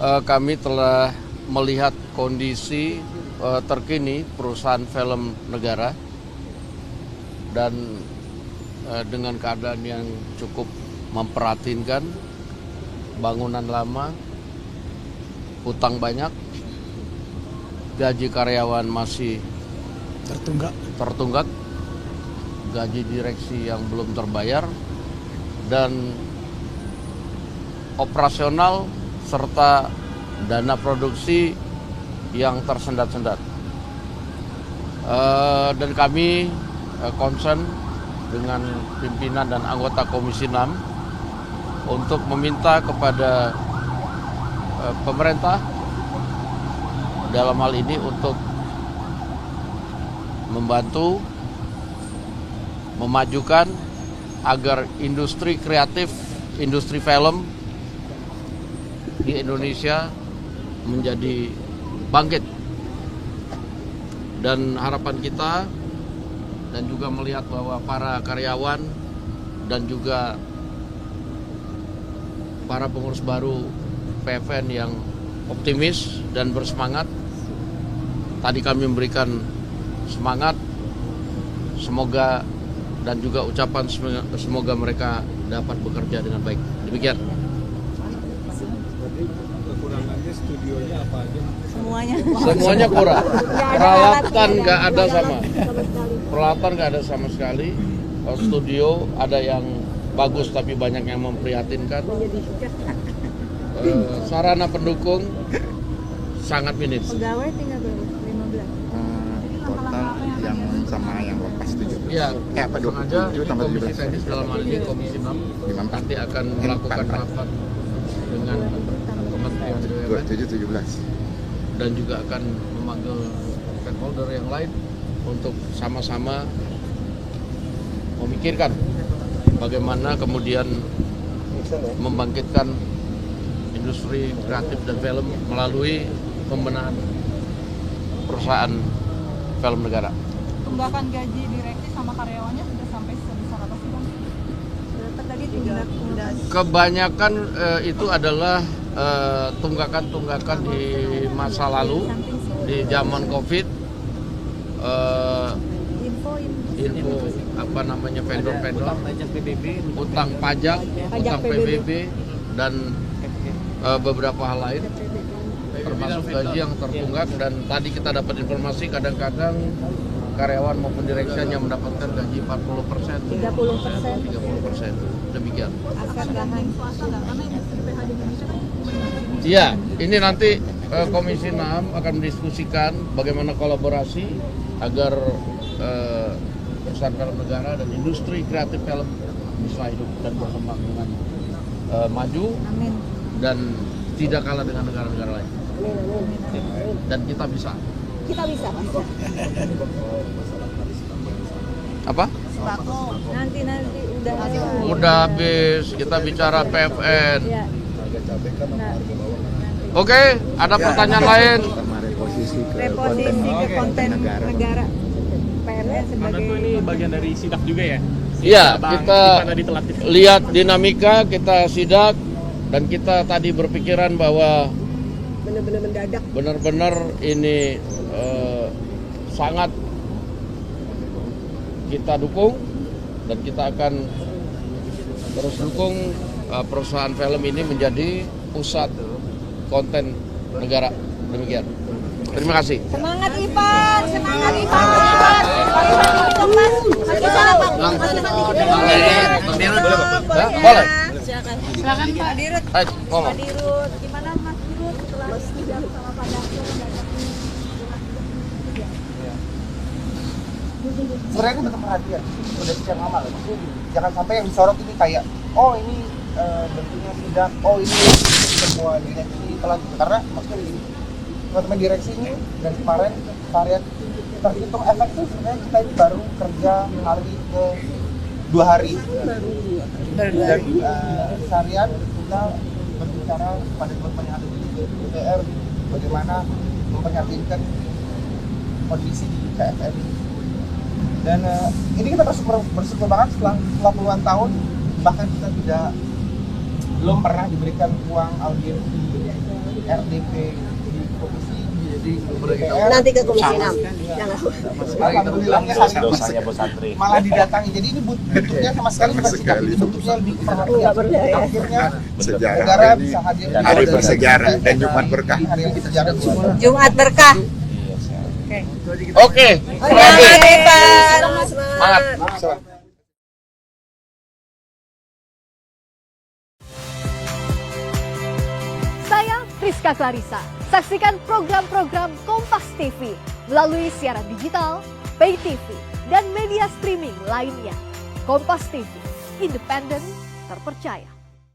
kami telah melihat kondisi terkini perusahaan film negara dan dengan keadaan yang cukup memprihatinkan, bangunan lama, hutang banyak, gaji karyawan masih tertunggak, gaji direksi yang belum terbayar, dan operasional serta dana produksi yang tersendat-sendat. Dan kami concern dengan pimpinan dan anggota Komisi 6 untuk meminta kepada pemerintah dalam hal ini untuk membantu memajukan agar industri kreatif, industri film di Indonesia menjadi bangkit. Dan harapan kita dan juga melihat bahwa para karyawan dan juga para pengurus baru PFN yang optimis dan bersemangat. Tadi kami memberikan semangat, semoga dan juga ucapan semoga mereka dapat bekerja dengan baik. Demikian. Kekurangannya studionya apa aja? Semuanya kurang. Peralatan nggak ada sama. Peralatan nggak ada sama sekali. Studio ada yang bagus tapi banyak yang memprihatinkan. Sarana pendukung sangat minim. Pegawai tinggal berapa? 15. Total yang sama yang lepas 17. Ya, Apa 27 tambah Komisi 17? Teknis dalam hal ini Komisi 6 nanti akan melakukan rapat dengan Kementerian BUMN 27 17. dan juga akan memanggil stakeholder yang lain untuk sama-sama memikirkan bagaimana kemudian membangkitkan industri kreatif dan film melalui pembenahan perusahaan film negara. Tunggakan gaji direksi sama karyawannya sudah sampai sebesar apa sih, Bang? Berapa tadi tunggak? Kebanyakan itu adalah tunggakan-tunggakan di masa lalu, di zaman COVID, info apa namanya vendor-vendor, utang pajak, utang PBB, dan beberapa hal lain, termasuk gaji yang tertunggak. Dan tadi kita dapat informasi kadang-kadang karyawan maupun direksi hanya mendapatkan gaji 40%, 30%. Demikian. Akan gandeng swasta nggak? Karena industri PH di Indonesia kan Iya, ini nanti Komisi 6 akan mendiskusikan bagaimana kolaborasi agar perusahaan film negara dan industri kreatif film bisa hidup dan berkembang dengan maju. Amin. Dan tidak kalah dengan negara-negara lain. Dan kita bisa. Kita bisa. Apa? sembako. Nanti Udah habis, kita bicara PFN. Ya. Nah, Oke, ada pertanyaan lain? Sama reposisi ke reposisi ke konten negara. PRN Karena sebagai tuh ini bagian dari sidak juga ya? Iya, Bang, kita gimana ditelat itu? lihat dinamika, kita sidak, dan kita tadi berpikiran bahwa benar-benar mendadak. benar-benar ini sangat kita dukung, dan kita akan terus dukung perusahaan film ini menjadi pusat konten negara. Demikian. Terima kasih. Semangat Ipan, semangat Ipan. Boleh. Silakan Pak Dirut. Hai, ngomong. Pak Dirut, gimana Mas Dirut setelah sidang sama Pak Dasko mendatangi sebenarnya ini bentuk perhatian udah sejak lama loh. Maksudnya gini, jangan sampai yang disorot ini kayak oh ini bentuknya sidang, oh ini semua direksi telat gitu. Karena maksudnya gini, teman-teman direksi ini dari kemarin varian terhitung efektif sebenarnya kita ini baru kerja hari ke 2 hari dan seharian kita berbicara pada teman-teman yang ada di DPR bagaimana memprihatinkan kondisi di PFN. Dan ini kita bersyukur banget setelah puluhan tahun bahkan kita belum pernah diberikan uang audiensi RDP di komisi Jadi kepada kita Nanti ke Komisi 6. Jangan. alhamdulillahnya hari dosanya bos santri. malah didatangi. Jadi ini bentuknya sama sekali bukan sikap, ini bentuknya lebih ke perhatian. Nggak percaya. Akhirnya Sejarah negara ini bisa hadir di hari bersejarah dan Jumat berkah. hari yang bersejarah. Jumat berkah. Oke. Semangat Evan. Semangat. Saya Rizka Clarissa. Saksikan program-program Kompas TV melalui siaran digital, pay TV, dan media streaming lainnya. Kompas TV, independen, terpercaya.